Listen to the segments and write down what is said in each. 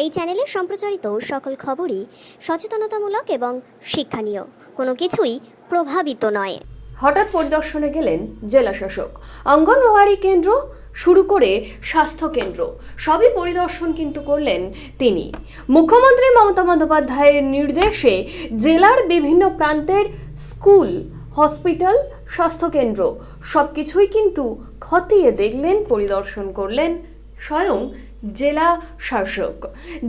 এই চ্যানেলে সম্প্রচারিত সকল খবরই সচেতনতামূলক এবং শিক্ষণীয়, কোনো কিছুই প্রভাবিত নয়। হঠাৎ পরিদর্শনে গেলেন জেলা শাসক। অঙ্গনওয়াড়ি কেন্দ্র শুরু করে স্বাস্থ্য কেন্দ্র সবই পরিদর্শন কিন্তু করলেন তিনি। মুখ্যমন্ত্রী মমতা বন্দ্যোপাধ্যায়ের নির্দেশে জেলার বিভিন্ন প্রান্তের স্কুল, হসপিটাল, স্বাস্থ্যকেন্দ্র সবকিছুই কিন্তু খতিয়ে দেখলেন, পরিদর্শন করলেন স্বয়ং জেলা শাসক,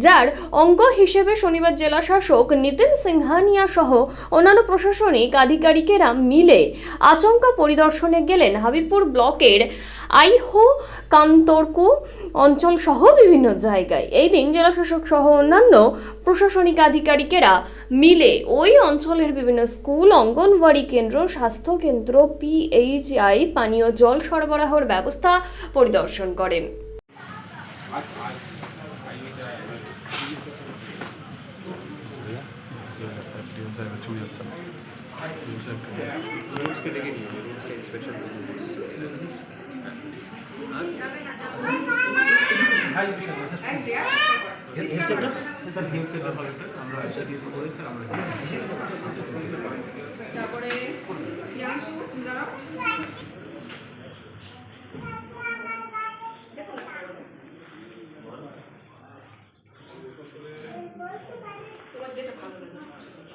যার অঙ্গ হিসেবে শনিবার জেলা শাসক নিতিন সিংহানিয়া সহ অন্যান্য প্রশাসনিক আধিকারিকেরা মিলে আচমকা পরিদর্শনে গেলেন হাবিবপুর ব্লকের আইহো কান্তরকু অঞ্চল সহ বিভিন্ন জায়গায়। এই দিন জেলা শাসক সহ অন্যান্য প্রশাসনিক আধিকারিকেরা মিলে ওই অঞ্চলের বিভিন্ন স্কুল, অঙ্গনওয়াড়ি কেন্দ্র, স্বাস্থ্য কেন্দ্র, পিএইচআই, পানীয় জল সরবরাহের ব্যবস্থা পরিদর্শন করেন।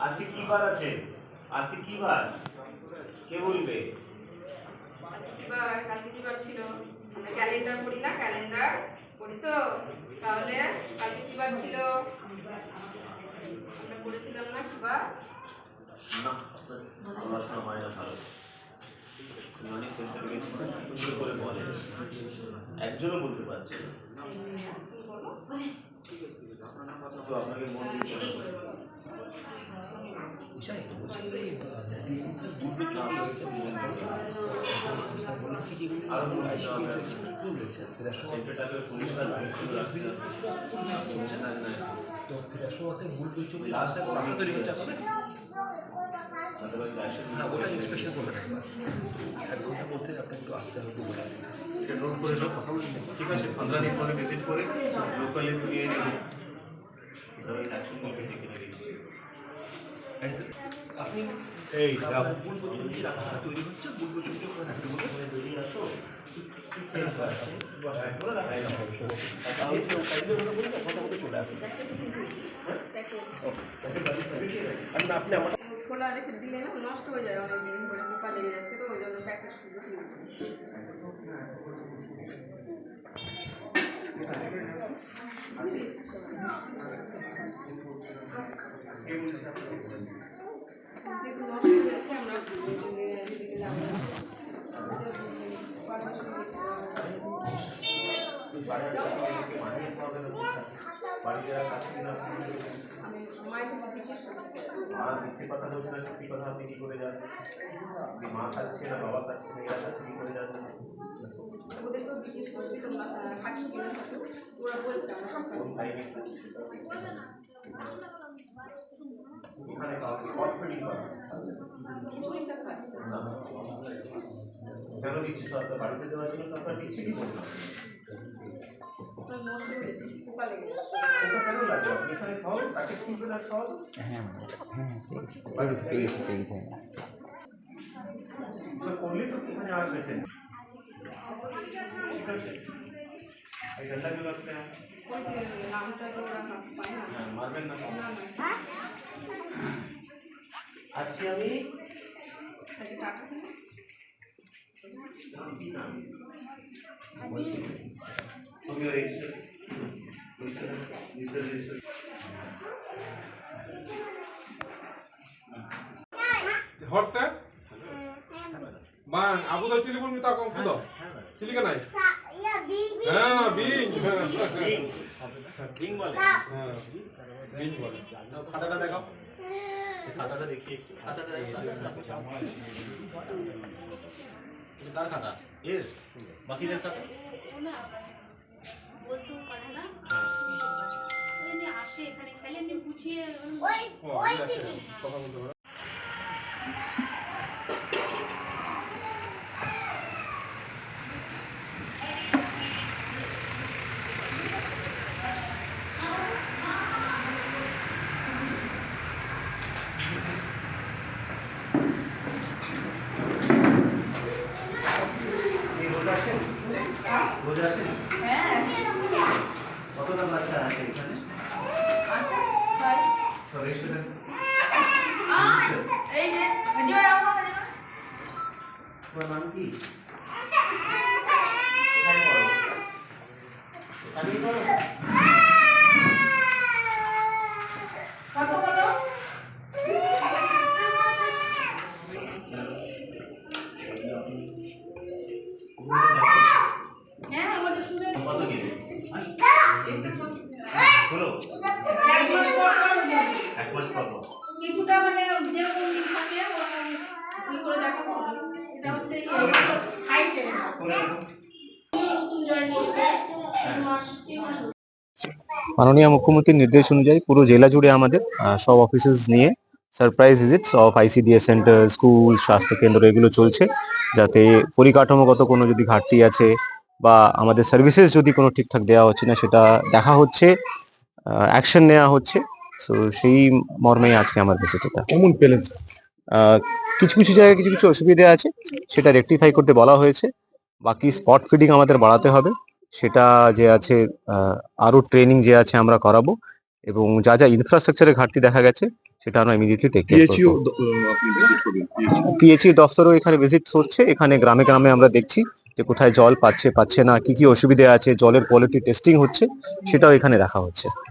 আজকে কি বার আছে? আজকে কি বার? কে বলবে? আজকে কি বার? কালকে কি বার ছিল? আমরা ক্যালেন্ডার পড়ি না? ক্যালেন্ডার পড়ি তো? তাহলে কালকে কি বার ছিল? আমরা পড়েছিলাম না কি বার? না, পড়াশোনা হয় না ভালো। অনেক চেষ্টা করেছি, সুন্দর করে বলে, একজনও বলতে পারছে না। তো আপনাকে মন দিতে হবে। আরো সেন্টারটাকে পরিষ্কার পরিচ্ছন্ন রাখতে হবে। নোট করে ঠিক আছে, 15 দিন পরে ভিজিট করে লোকালি নিয়ে নেবে। আপনি এই তৈরি হচ্ছে আপনি আমার খোলা রেখে দিলে না নষ্ট হয়ে যায়, অনেক দিন ধরে পোকা লেগে যাচ্ছে, তো ওই জন্য প্যাকেজ নষ্ট হয়ে যাচ্ছে। আমরা মিথ্যে কথা বলছে না, সত্যি কথা আপনি কি করে জানবেন? মা খাচ্ছে না, বাবা খাচ্ছে না, এরা খাচ্ছে কি করে জানবেন? ওদেরকেও জিজ্ঞেস করছি তোমরা খাচ্ছ কিনা, ওরা বলছে আমরা সব এখানে খিচুড়িটা খাচ্ছি। কেন দিচ্ছি? সরকার বাড়িতে দেওয়ার জন্য সরকার দিচ্ছে কি করবে? পোকা লেগে যাচ্ছে। ওটা কেন লাগবে? আপনি এখানে খাওয়ান, তাকে খুলবে না খাওয়ান। করলে তো এখানে আসবে। ঠিক আছে, এই ঘন্টা के वक्त है ওই যে নামটা তো ওরা পায় না। মারবেন না। আজকে আমি টাটা তুমি রেজিস্টার হরতে মান আবু দাও চিলি বলবি তা কম খুদো চিলি কে নাই হ্যাঁ বিং বিং বলে। হ্যাঁ বিং বলে। খাতাটা দেখাও, খাতাটা দেখি। খাতাটা কার খাতা? এর বাকিদের খাতা বলতেও পারে না, আসে এখানে খালি এমনি গুছিয়ে কথা বলতে পারো। আছে এখানে তোমার নাম কি? কোথায় পড়ো? এখানেই পড়ো? কত কি দেবে? বলো। এক মাস পর পর। কিছুটা মানে যেরকম দিন থাকে করে দেখাবো। এটা হচ্ছে হাইটের করে দেবো। মাননীয় মুখ্যমন্ত্রীর নির্দেশ অনুযায়ী পুরো জেলা জুড়ে আমাদের সব অফিসেস নিয়ে surprise visits of ICDS centre, school, স্বাস্থ্য কেন্দ্র এগুলো চলছে, যাতে পরিকাঠামোগত কোনো যদি ঘাটতি আছে বা আমাদের সার্ভিসেস যদি কোনো ঠিকঠাক দেওয়া হচ্ছে না সেটা দেখা হচ্ছে, অ্যাকশন নেওয়া হচ্ছে। তো সেই মর্মেই আজকে আমার ভিজিট এটা। কেমন পেলেন? কিছু কিছু জায়গায় কিছু কিছু অসুবিধা আছে, সেটা রেকটিফাই করতে বলা হয়েছে। বাকি স্পট ফিডিং আমাদের বাড়াতে হবে, সেটা যে আছে আরো ট্রেনিং যে আছে আমরা করাবো, এবং যা যা ইনফ্রাস্ট্রাকচারের ঘাটতি দেখা গেছে সেটা আমরা ইমিডিয়েটলি টেক কেয়ার পিএইচইউ করব। আপনি ভিজিট করবেন? পিএইচই দফতরও এখানে ভিজিট হচ্ছে, এখানে গ্রামে গ্রামে আমরা দেখছি যে কোথায় জল পাচ্ছে না, কি কি অসুবিধা আছে, জলের কোয়ালিটি টেস্টিং হচ্ছে, সেটাও এখানে দেখা হচ্ছে।